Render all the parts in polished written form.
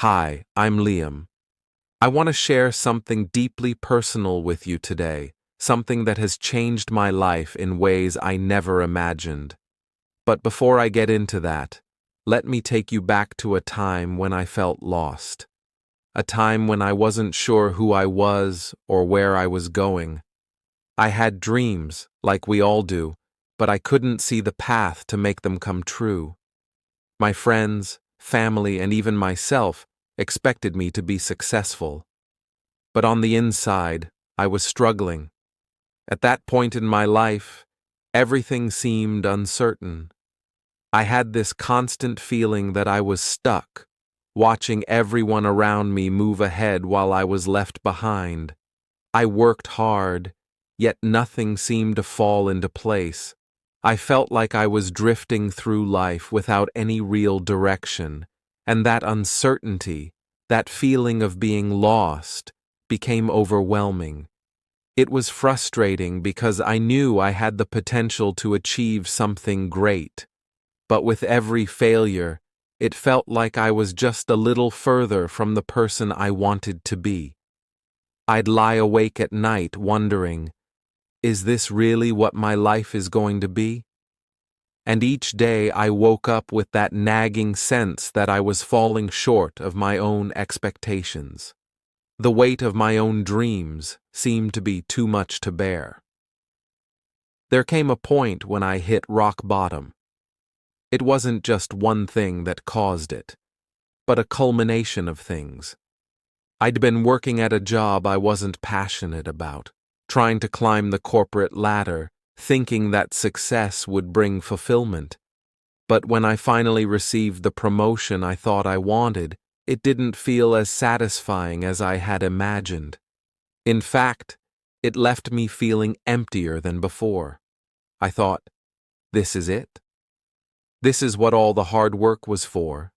Hi, I'm Liam. I want to share something deeply personal with you today, something that has changed my life in ways I never imagined. But before I get into that, let me take you back to a time when I felt lost. A time when I wasn't sure who I was or where I was going. I had dreams, like we all do, but I couldn't see the path to make them come true. My friends, family, and even myself expected me to be successful. But on the inside, I was struggling. At that point in my life, everything seemed uncertain. I had this constant feeling that I was stuck, watching everyone around me move ahead while I was left behind. I worked hard, yet nothing seemed to fall into place. I felt like I was drifting through life without any real direction, and that uncertainty, that feeling of being lost, became overwhelming. It was frustrating because I knew I had the potential to achieve something great, but with every failure, it felt like I was just a little further from the person I wanted to be. I'd lie awake at night wondering, is this really what my life is going to be? And each day I woke up with that nagging sense that I was falling short of my own expectations. The weight of my own dreams seemed to be too much to bear. There came a point when I hit rock bottom. It wasn't just one thing that caused it, but a culmination of things. I'd been working at a job I wasn't passionate about, trying to climb the corporate ladder, thinking that success would bring fulfillment. But when I finally received the promotion I thought I wanted, it didn't feel as satisfying as I had imagined. In fact, it left me feeling emptier than before. I thought, this is it? This is what all the hard work was for.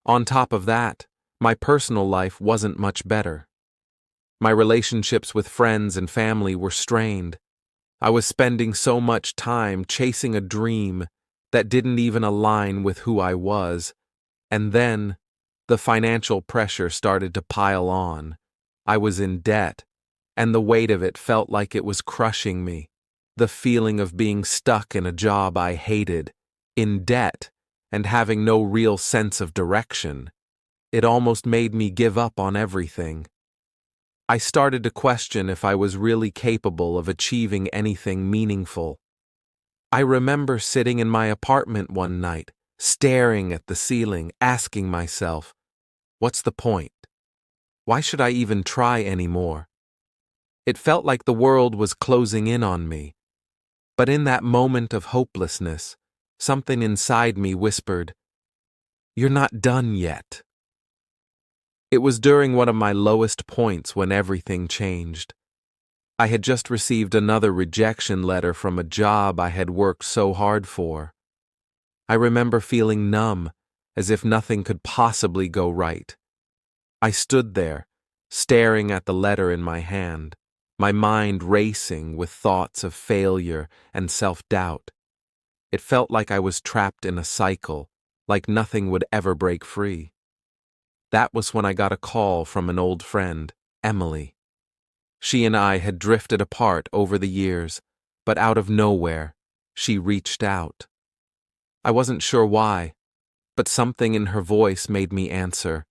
On top of that, my personal life wasn't much better. My relationships with friends and family were strained. I was spending so much time chasing a dream that didn't even align with who I was, and then the financial pressure started to pile on. I was in debt, and the weight of it felt like it was crushing me. The feeling of being stuck in a job I hated, in debt, and having no real sense of direction. It almost made me give up on everything. I started to question if I was really capable of achieving anything meaningful. I remember sitting in my apartment one night, staring at the ceiling, asking myself, what's the point? Why should I even try anymore? It felt like the world was closing in on me. But in that moment of hopelessness, something inside me whispered, "You're not done yet." It was during one of my lowest points when everything changed. I had just received another rejection letter from a job I had worked so hard for. I remember feeling numb, as if nothing could possibly go right. I stood there, staring at the letter in my hand, my mind racing with thoughts of failure and self-doubt. It felt like I was trapped in a cycle, like nothing would ever break free. That was when I got a call from an old friend, Emily. She and I had drifted apart over the years, but out of nowhere, she reached out. I wasn't sure why, but something in her voice made me answer.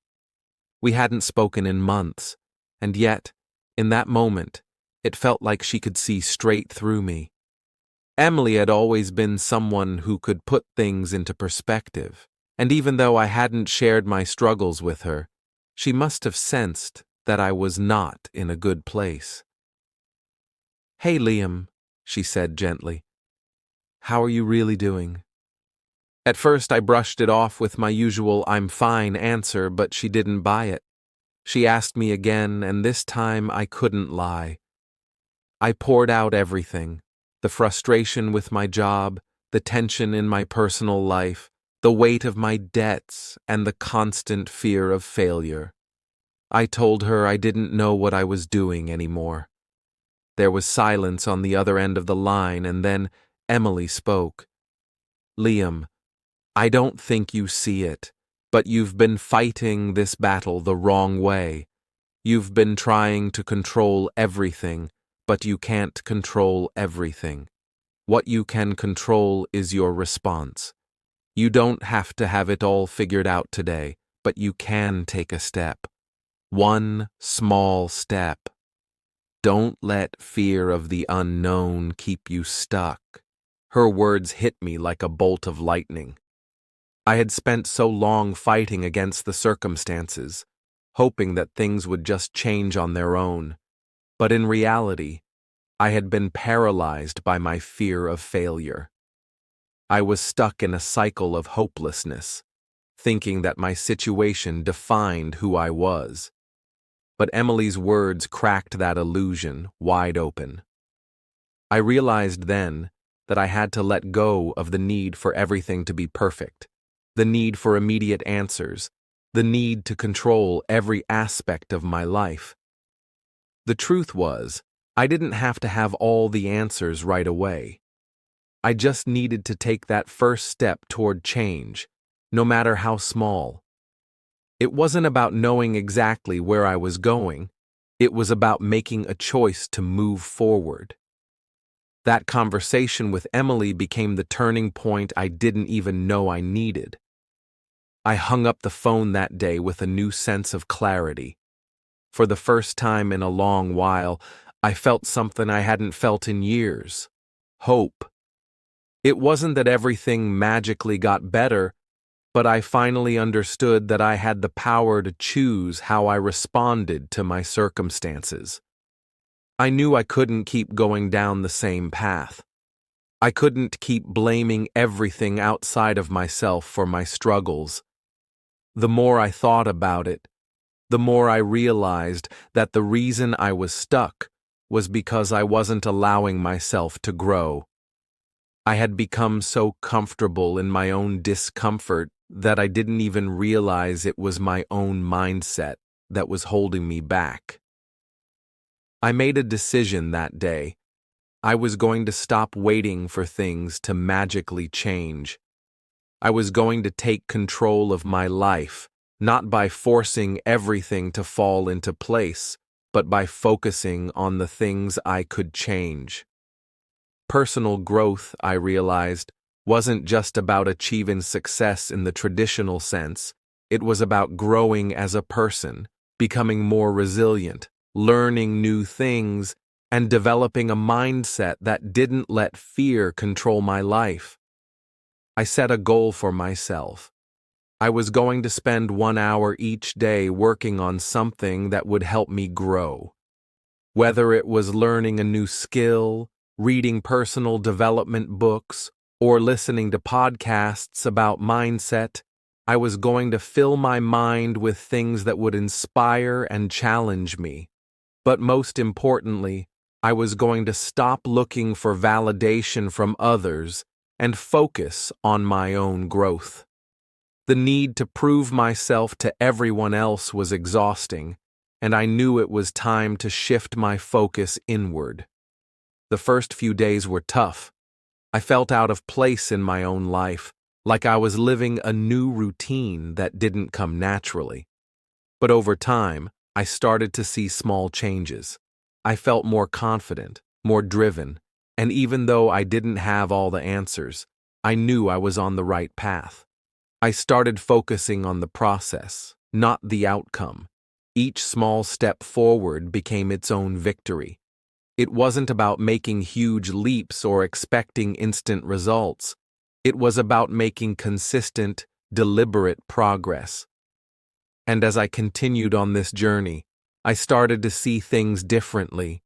We hadn't spoken in months, and yet, in that moment, it felt like she could see straight through me. Emily had always been someone who could put things into perspective. And even though I hadn't shared my struggles with her, she must have sensed that I was not in a good place. "Hey, Liam," she said gently. "How are you really doing?" At first I brushed it off with my usual "I'm fine" answer, but she didn't buy it. She asked me again, and this time I couldn't lie. I poured out everything, the frustration with my job, the tension in my personal life, the weight of my debts, and the constant fear of failure. I told her I didn't know what I was doing anymore. There was silence on the other end of the line, and then Emily spoke. "Liam, I don't think you see it, But you've been fighting this battle the wrong way. You've been trying to control everything, but you can't control everything. What you can control is your response. You don't have to have it all figured out today, but you can take a step. One small step. Don't let fear of the unknown keep you stuck. Her words hit me like a bolt of lightning. I had spent so long fighting against the circumstances, hoping that things would just change on their own. But in reality, I had been paralyzed by my fear of failure. I was stuck in a cycle of hopelessness, thinking that my situation defined who I was. But Emily's words cracked that illusion wide open. I realized then that I had to let go of the need for everything to be perfect, the need for immediate answers, the need to control every aspect of my life. The truth was, I didn't have to have all the answers right away. I just needed to take that first step toward change, no matter how small. It wasn't about knowing exactly where I was going. It was about making a choice to move forward. That conversation with Emily became the turning point I didn't even know I needed. I hung up the phone that day with a new sense of clarity. For the first time in a long while, I felt something I hadn't felt in years: hope. It wasn't that everything magically got better, but I finally understood that I had the power to choose how I responded to my circumstances. I knew I couldn't keep going down the same path. I couldn't keep blaming everything outside of myself for my struggles. The more I thought about it, the more I realized that the reason I was stuck was because I wasn't allowing myself to grow. I had become so comfortable in my own discomfort that I didn't even realize it was my own mindset that was holding me back. I made a decision that day. I was going to stop waiting for things to magically change. I was going to take control of my life, not by forcing everything to fall into place, but by focusing on the things I could change. Personal growth, I realized, wasn't just about achieving success in the traditional sense. It was about growing as a person, becoming more resilient, learning new things, and developing a mindset that didn't let fear control my life. I set a goal for myself. I was going to spend 1 hour each day working on something that would help me grow. Whether it was learning a new skill, reading personal development books, or listening to podcasts about mindset, I was going to fill my mind with things that would inspire and challenge me. But most importantly, I was going to stop looking for validation from others and focus on my own growth. The need to prove myself to everyone else was exhausting, and I knew it was time to shift my focus inward. The first few days were tough. I felt out of place in my own life, like I was living a new routine that didn't come naturally. But over time, I started to see small changes. I felt more confident, more driven, and even though I didn't have all the answers, I knew I was on the right path. I started focusing on the process, not the outcome. Each small step forward became its own victory. It wasn't about making huge leaps or expecting instant results. It was about making consistent, deliberate progress. And as I continued on this journey, I started to see things differently.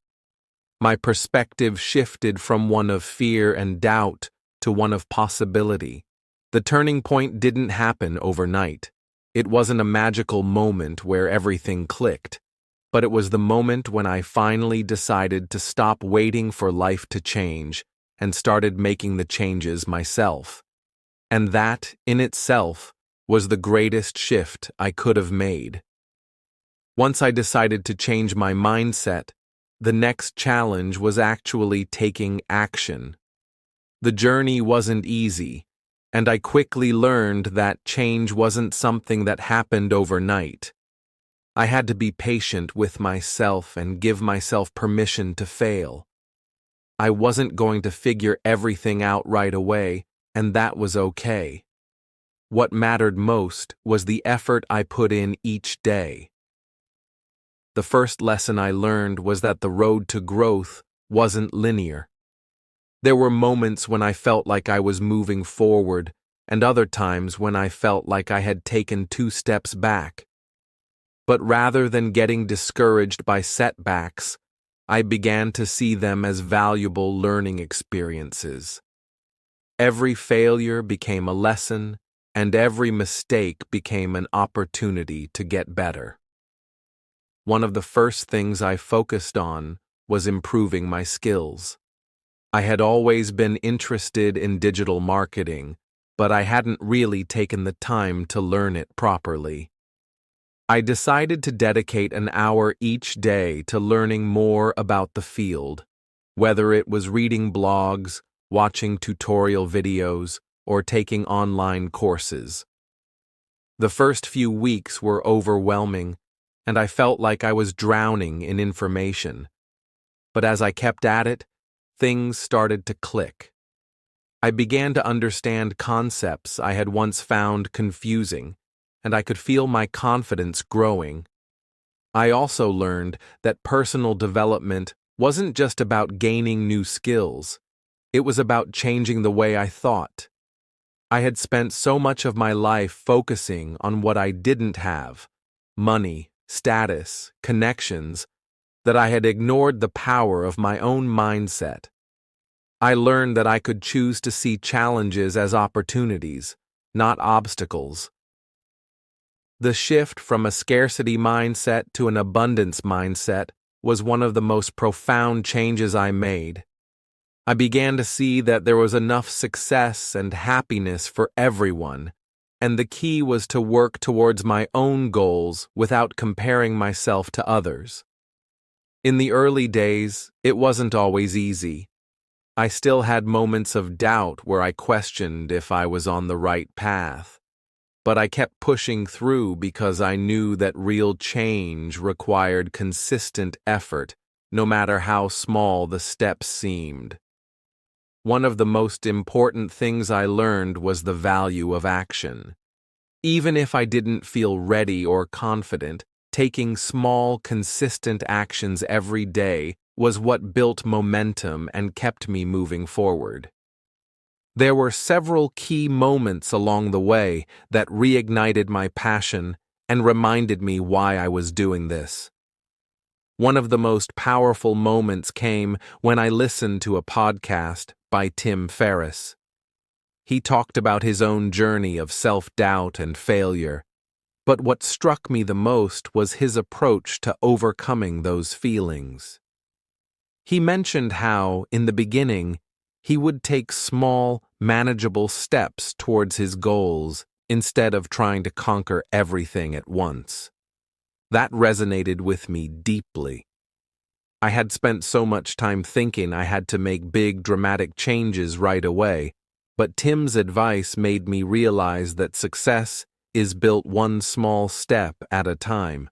My perspective shifted from one of fear and doubt to one of possibility. The turning point didn't happen overnight. It wasn't a magical moment where everything clicked, but it was the moment when I finally decided to stop waiting for life to change and started making the changes myself. And that, in itself, was the greatest shift I could have made. Once I decided to change my mindset, the next challenge was actually taking action. The journey wasn't easy. and I quickly learned that change wasn't something that happened overnight. I had to be patient with myself and give myself permission to fail. I wasn't going to figure everything out right away, and that was okay. What mattered most was the effort I put in each day. The first lesson I learned was that the road to growth wasn't linear. There were moments when I felt like I was moving forward, and other times when I felt like I had taken 2 steps back. But rather than getting discouraged by setbacks, I began to see them as valuable learning experiences. Every failure became a lesson, and every mistake became an opportunity to get better. One of the first things I focused on was improving my skills. I had always been interested in digital marketing, but I hadn't really taken the time to learn it properly. I decided to dedicate an hour each day to learning more about the field, whether it was reading blogs, watching tutorial videos, or taking online courses. The first few weeks were overwhelming, and I felt like I was drowning in information. But as I kept at it, things started to click. I began to understand concepts I had once found confusing, and I could feel my confidence growing. I also learned that personal development wasn't just about gaining new skills. It was about changing the way I thought. I had spent so much of my life focusing on what I didn't have, money, status, connections, that I had ignored the power of my own mindset. I learned that I could choose to see challenges as opportunities, not obstacles. The shift from a scarcity mindset to an abundance mindset was one of the most profound changes I made. I began to see that there was enough success and happiness for everyone, and the key was to work towards my own goals without comparing myself to others. In the early days, it wasn't always easy. I still had moments of doubt where I questioned if I was on the right path. But I kept pushing through because I knew that real change required consistent effort, no matter how small the steps seemed. One of the most important things I learned was the value of action. Even if I didn't feel ready or confident, taking small, consistent actions every day was what built momentum and kept me moving forward. There were several key moments along the way that reignited my passion and reminded me why I was doing this. One of the most powerful moments came when I listened to a podcast by Tim Ferriss. He talked about his own journey of self-doubt and failure, but what struck me the most was his approach to overcoming those feelings. He mentioned how, in the beginning, he would take small, manageable steps towards his goals instead of trying to conquer everything at once. That resonated with me deeply. I had spent so much time thinking I had to make big, dramatic changes right away, but Tim's advice made me realize that success is built one small step at a time.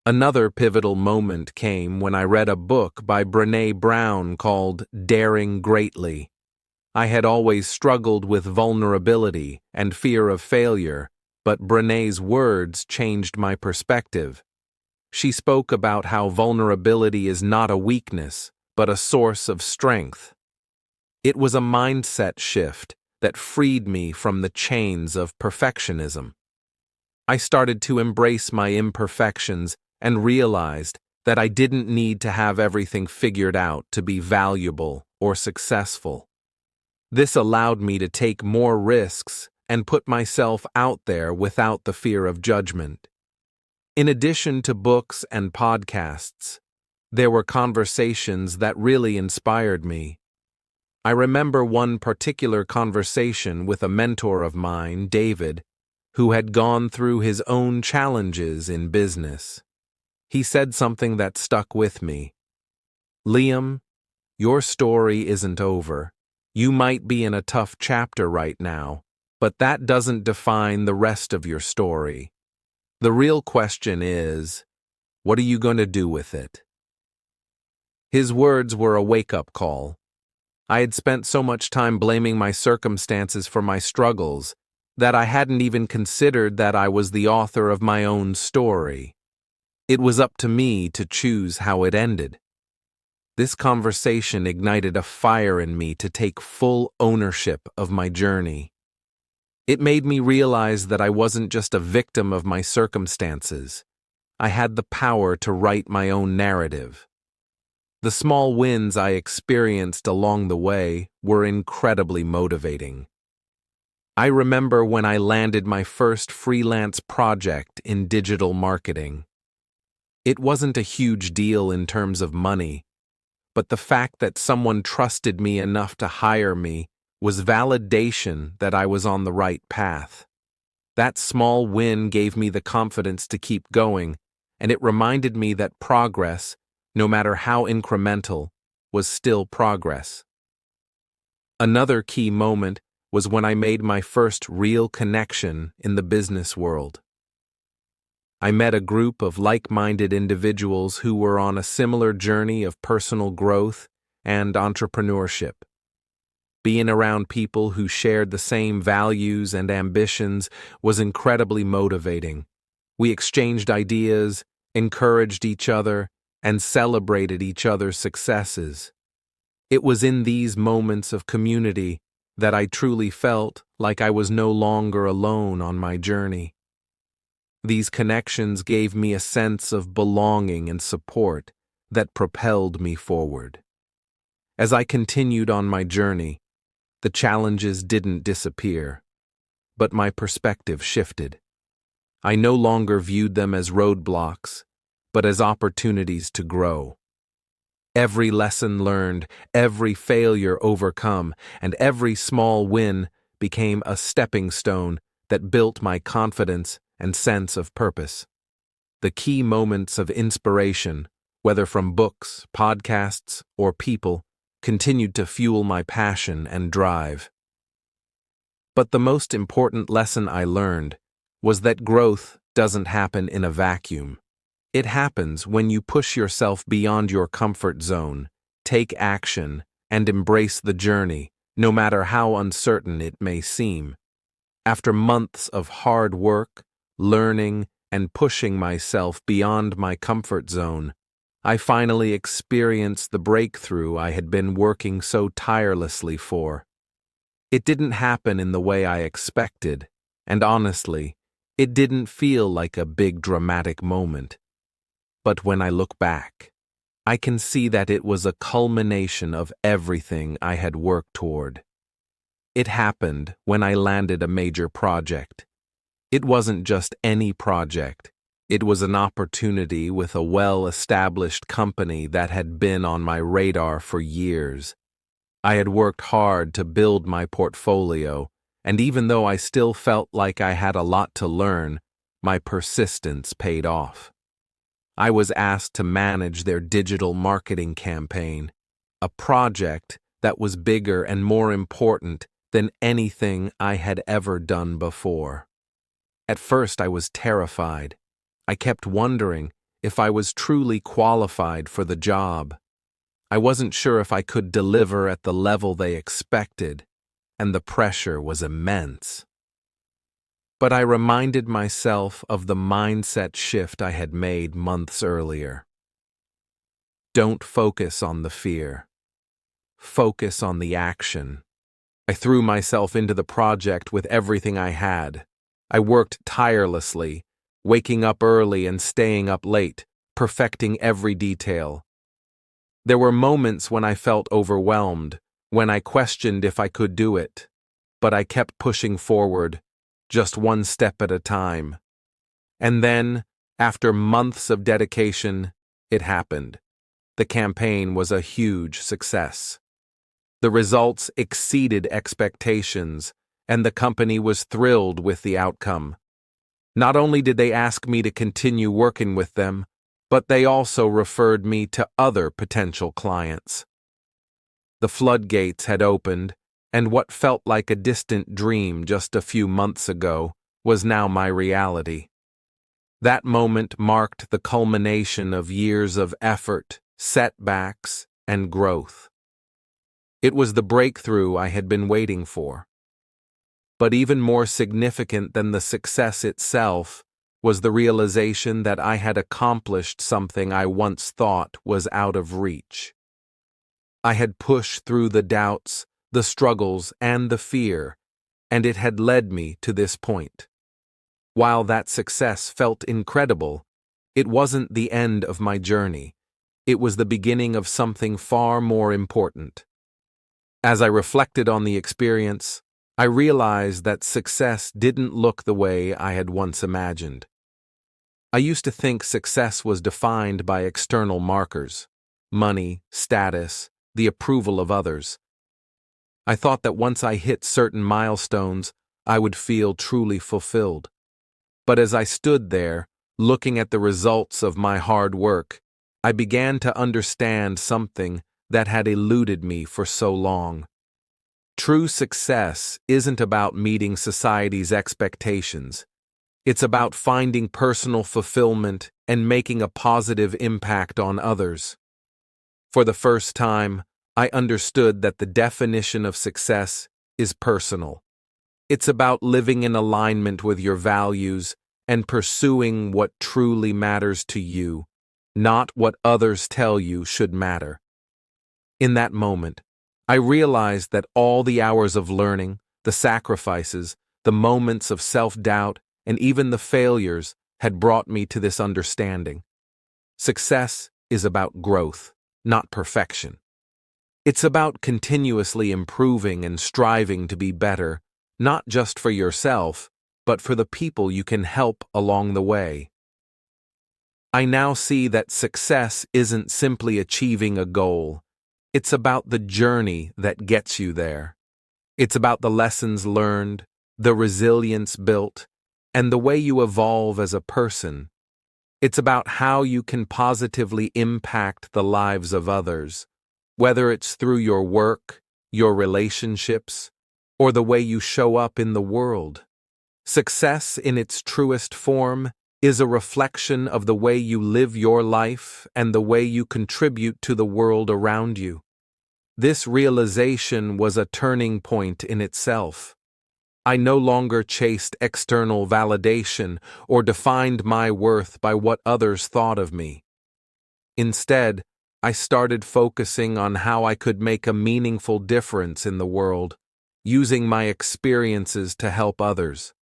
Another pivotal moment came when I read a book by Brené Brown called Daring Greatly. I had always struggled with vulnerability and fear of failure, but Brené's words changed my perspective. She spoke about how vulnerability is not a weakness, but a source of strength. It was a mindset shift that freed me from the chains of perfectionism. I started to embrace my imperfections and realized that I didn't need to have everything figured out to be valuable or successful. This allowed me to take more risks and put myself out there without the fear of judgment. In addition to books and podcasts, there were conversations that really inspired me. I remember one particular conversation with a mentor of mine, David, who had gone through his own challenges in business. He said something that stuck with me. "Liam, your story isn't over. You might be in a tough chapter right now, But that doesn't define the rest of your story. The real question is, what are you going to do with it? His words were a wake-up call. I had spent so much time blaming my circumstances for my struggles that I hadn't even considered that I was the author of my own story. It was up to me to choose how it ended. This conversation ignited a fire in me to take full ownership of my journey. It made me realize that I wasn't just a victim of my circumstances. I had the power to write my own narrative. The small wins I experienced along the way were incredibly motivating. I remember when I landed my first freelance project in digital marketing. It wasn't a huge deal in terms of money, but the fact that someone trusted me enough to hire me was validation that I was on the right path. That small win gave me the confidence to keep going, and it reminded me that progress, no matter how incremental, was still progress. Another key moment was when I made my first real connection in the business world. I met a group of like-minded individuals who were on a similar journey of personal growth and entrepreneurship. Being around people who shared the same values and ambitions was incredibly motivating. We exchanged ideas, encouraged each other, and celebrated each other's successes. It was in these moments of community that I truly felt like I was no longer alone on my journey. These connections gave me a sense of belonging and support that propelled me forward. As I continued on my journey, the challenges didn't disappear, but my perspective shifted. I no longer viewed them as roadblocks, but as opportunities to grow. Every lesson learned, every failure overcome, and every small win became a stepping stone that built my confidence and sense of purpose. The key moments of inspiration, whether from books, podcasts, or people, continued to fuel my passion and drive. But the most important lesson I learned was that growth doesn't happen in a vacuum. It happens when you push yourself beyond your comfort zone, take action, and embrace the journey, no matter how uncertain it may seem. After months of hard work, learning, and pushing myself beyond my comfort zone, I finally experienced the breakthrough I had been working so tirelessly for. It didn't happen in the way I expected, and honestly, it didn't feel like a big dramatic moment. But when I look back, I can see that it was a culmination of everything I had worked toward. It happened when I landed a major project. It wasn't just any project. It was an opportunity with a well-established company that had been on my radar for years. I had worked hard to build my portfolio, and even though I still felt like I had a lot to learn, my persistence paid off. I was asked to manage their digital marketing campaign, a project that was bigger and more important than anything I had ever done before. At first, I was terrified. I kept wondering if I was truly qualified for the job. I wasn't sure if I could deliver at the level they expected, and the pressure was immense. But I reminded myself of the mindset shift I had made months earlier. Don't focus on the fear. Focus on the action. I threw myself into the project with everything I had. I worked tirelessly, waking up early and staying up late, perfecting every detail. There were moments when I felt overwhelmed, when I questioned if I could do it, but I kept pushing forward, just one step at a time. And then, after months of dedication, it happened. The campaign was a huge success. The results exceeded expectations, and the company was thrilled with the outcome. Not only did they ask me to continue working with them, but they also referred me to other potential clients. The floodgates had opened, and what felt like a distant dream just a few months ago was now my reality. That moment marked the culmination of years of effort, setbacks, and growth. It was the breakthrough I had been waiting for. But even more significant than the success itself was the realization that I had accomplished something I once thought was out of reach. I had pushed through the doubts, the struggles, and the fear, and it had led me to this point. While that success felt incredible, it wasn't the end of my journey. It was the beginning of something far more important. As I reflected on the experience, I realized that success didn't look the way I had once imagined. I used to think success was defined by external markers: money, status, the approval of others. I thought that once I hit certain milestones, I would feel truly fulfilled. But as I stood there, looking at the results of my hard work, I began to understand something that had eluded me for so long. True success isn't about meeting society's expectations. It's about finding personal fulfillment and making a positive impact on others. For the first time, I understood that the definition of success is personal. It's about living in alignment with your values and pursuing what truly matters to you, not what others tell you should matter. In that moment, I realized that all the hours of learning, the sacrifices, the moments of self-doubt, and even the failures had brought me to this understanding. Success is about growth, not perfection. It's about continuously improving and striving to be better, not just for yourself, but for the people you can help along the way. I now see that success isn't simply achieving a goal. It's about the journey that gets you there. It's about the lessons learned, the resilience built, and the way you evolve as a person. It's about how you can positively impact the lives of others, whether it's through your work, your relationships, or the way you show up in the world. Success in its truest form is a reflection of the way you live your life and the way you contribute to the world around you. This realization was a turning point in itself. I no longer chased external validation or defined my worth by what others thought of me. Instead, I started focusing on how I could make a meaningful difference in the world, using my experiences to help others.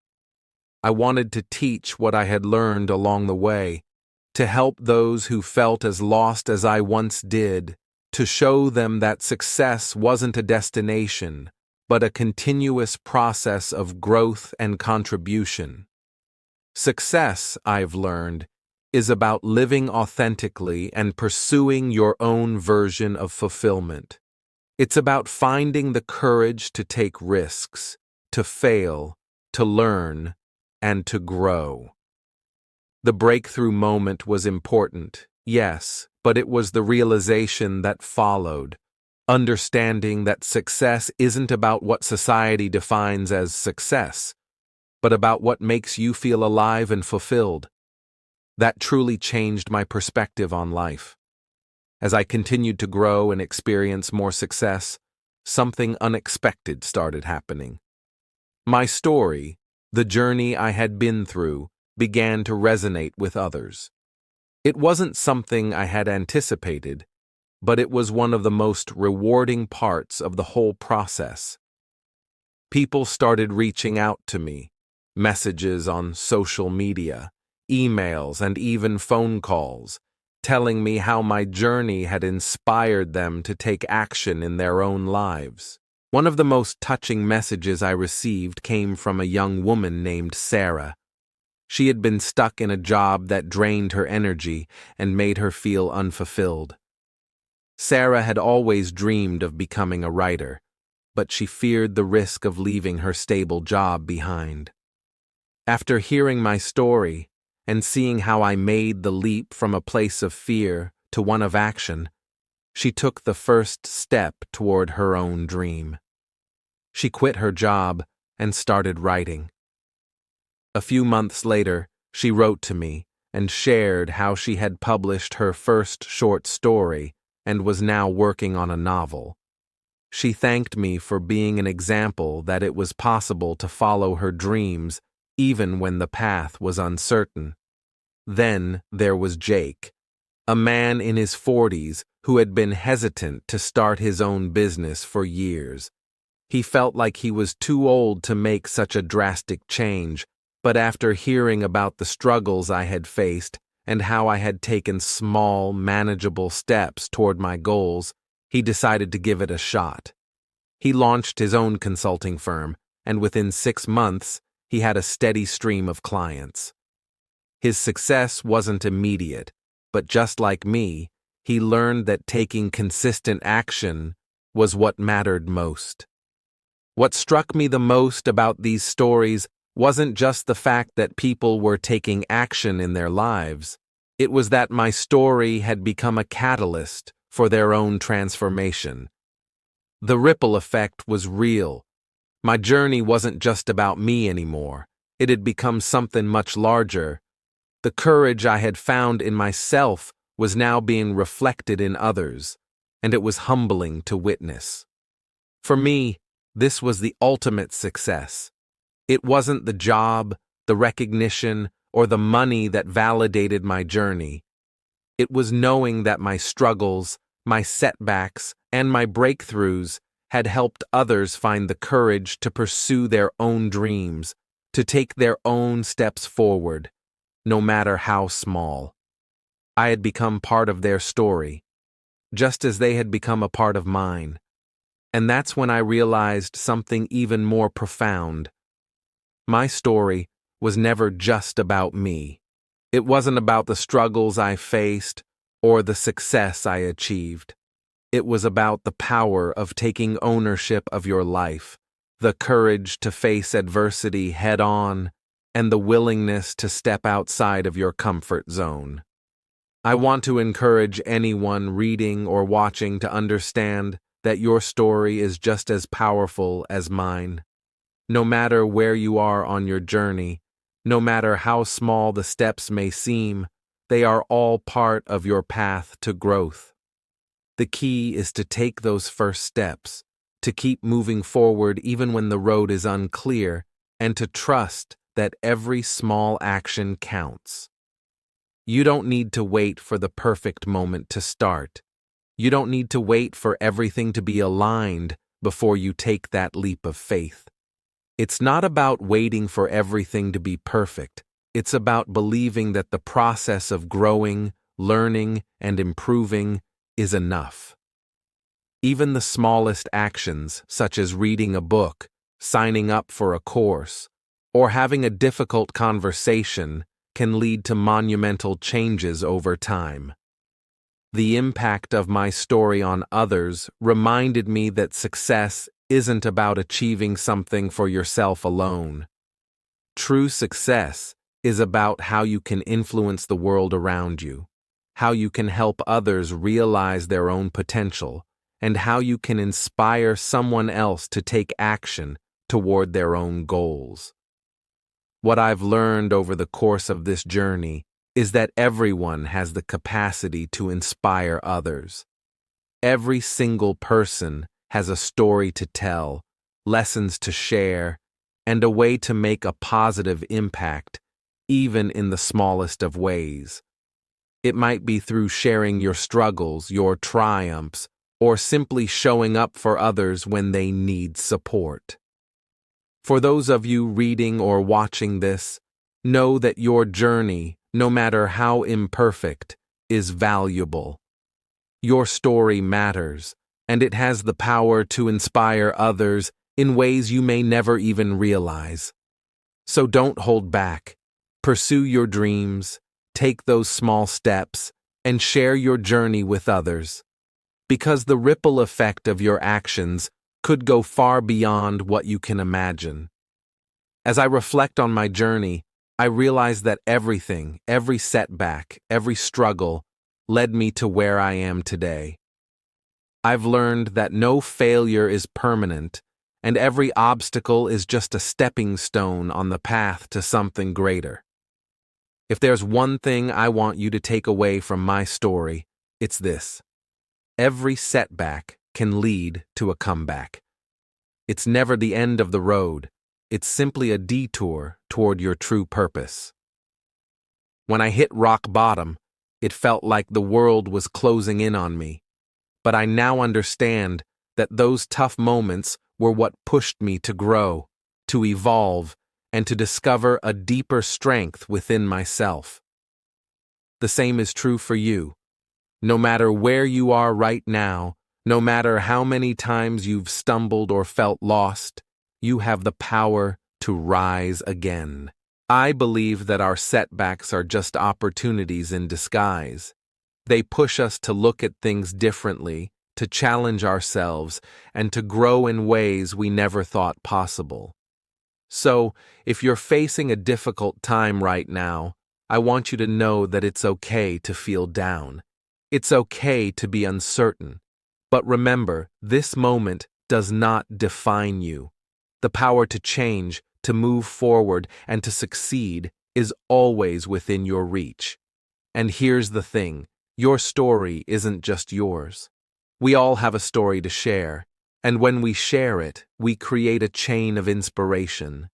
I wanted to teach what I had learned along the way, to help those who felt as lost as I once did, to show them that success wasn't a destination, but a continuous process of growth and contribution. Success, I've learned, is about living authentically and pursuing your own version of fulfillment. It's about finding the courage to take risks, to fail, to learn, and to grow. The breakthrough moment was important, yes, but it was the realization that followed, understanding that success isn't about what society defines as success, but about what makes you feel alive and fulfilled. That truly changed my perspective on life. As I continued to grow and experience more success, something unexpected started happening. My story, the journey I had been through, began to resonate with others. It wasn't something I had anticipated, but it was one of the most rewarding parts of the whole process. People started reaching out to me, messages on social media, emails, and even phone calls, telling me how my journey had inspired them to take action in their own lives. One of the most touching messages I received came from a young woman named Sarah. She had been stuck in a job that drained her energy and made her feel unfulfilled. Sarah had always dreamed of becoming a writer, but she feared the risk of leaving her stable job behind. After hearing my story and seeing how I made the leap from a place of fear to one of action, she took the first step toward her own dream. She quit her job and started writing. A few months later, she wrote to me and shared how she had published her first short story and was now working on a novel. She thanked me for being an example that it was possible to follow her dreams even when the path was uncertain. Then there was Jake, a man in his 40s who had been hesitant to start his own business for years. He felt like he was too old to make such a drastic change, but after hearing about the struggles I had faced and how I had taken small, manageable steps toward my goals, he decided to give it a shot. He launched his own consulting firm, and within 6 months, he had a steady stream of clients. His success wasn't immediate, but just like me, he learned that taking consistent action was what mattered most. What struck me the most about these stories wasn't just the fact that people were taking action in their lives. It was that my story had become a catalyst for their own transformation. The ripple effect was real. My journey wasn't just about me anymore. It had become something much larger. The courage I had found in myself was now being reflected in others, and it was humbling to witness. For me, this was the ultimate success. It wasn't the job, the recognition, or the money that validated my journey. It was knowing that my struggles, my setbacks, and my breakthroughs had helped others find the courage to pursue their own dreams, to take their own steps forward, no matter how small. I had become part of their story, just as they had become a part of mine. And that's when I realized something even more profound. My story was never just about me. It wasn't about the struggles I faced or the success I achieved. It was about the power of taking ownership of your life, the courage to face adversity head-on, and the willingness to step outside of your comfort zone. I want to encourage anyone reading or watching to understand that your story is just as powerful as mine. No matter where you are on your journey, no matter how small the steps may seem, they are all part of your path to growth. The key is to take those first steps, to keep moving forward even when the road is unclear, and to trust that every small action counts. You don't need to wait for the perfect moment to start. You don't need to wait for everything to be aligned before you take that leap of faith. It's not about waiting for everything to be perfect. It's about believing that the process of growing, learning, and improving is enough. Even the smallest actions, such as reading a book, signing up for a course, or having a difficult conversation, can lead to monumental changes over time. The impact of my story on others reminded me that success isn't about achieving something for yourself alone. True success is about how you can influence the world around you, how you can help others realize their own potential, and how you can inspire someone else to take action toward their own goals. What I've learned over the course of this journey is that everyone has the capacity to inspire others. Every single person has a story to tell, lessons to share, and a way to make a positive impact, even in the smallest of ways. It might be through sharing your struggles, your triumphs, or simply showing up for others when they need support. For those of you reading or watching this, know that your journey, no matter how imperfect, is valuable. Your story matters, and it has the power to inspire others in ways you may never even realize. So don't hold back. Pursue your dreams, take those small steps, and share your journey with others. Because the ripple effect of your actions could go far beyond what you can imagine. As I reflect on my journey, I realize that everything, every setback, every struggle, led me to where I am today. I've learned that no failure is permanent, and every obstacle is just a stepping stone on the path to something greater. If there's one thing I want you to take away from my story, it's this. Every setback can lead to a comeback. It's never the end of the road. It's simply a detour toward your true purpose. When I hit rock bottom, it felt like the world was closing in on me. But I now understand that those tough moments were what pushed me to grow, to evolve, and to discover a deeper strength within myself. The same is true for you. No matter where you are right now, no matter how many times you've stumbled or felt lost, you have the power to rise again. I believe that our setbacks are just opportunities in disguise. They push us to look at things differently, to challenge ourselves, and to grow in ways we never thought possible. So, if you're facing a difficult time right now, I want you to know that it's okay to feel down. It's okay to be uncertain. But remember, this moment does not define you. The power to change, to move forward, and to succeed is always within your reach. And here's the thing, your story isn't just yours. We all have a story to share, and when we share it, we create a chain of inspiration.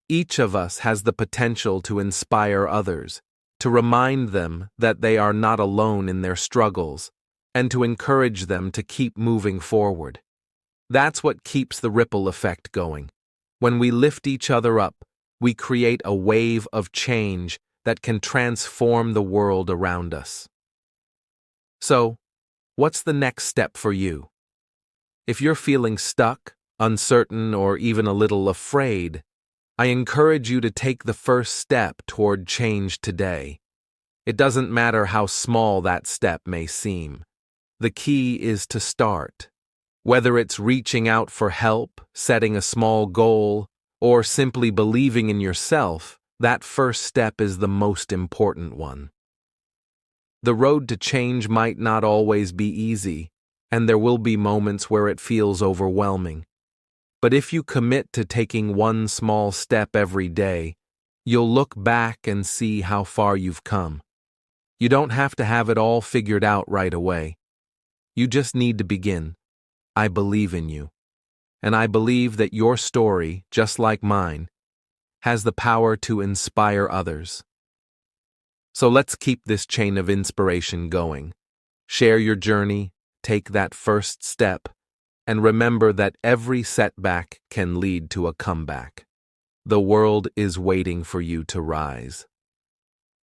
Each of us has the potential to inspire others, to remind them that they are not alone in their struggles, and to encourage them to keep moving forward. That's what keeps the ripple effect going. When we lift each other up, we create a wave of change that can transform the world around us. So, what's the next step for you? If you're feeling stuck, uncertain, or even a little afraid, I encourage you to take the first step toward change today. It doesn't matter how small that step may seem. The key is to start. Whether it's reaching out for help, setting a small goal, or simply believing in yourself, that first step is the most important one. The road to change might not always be easy, and there will be moments where it feels overwhelming. But if you commit to taking one small step every day, you'll look back and see how far you've come. You don't have to have it all figured out right away. You just need to begin. I believe in you. And I believe that your story, just like mine, has the power to inspire others. So let's keep this chain of inspiration going. Share your journey, take that first step, and remember that every setback can lead to a comeback. The world is waiting for you to rise.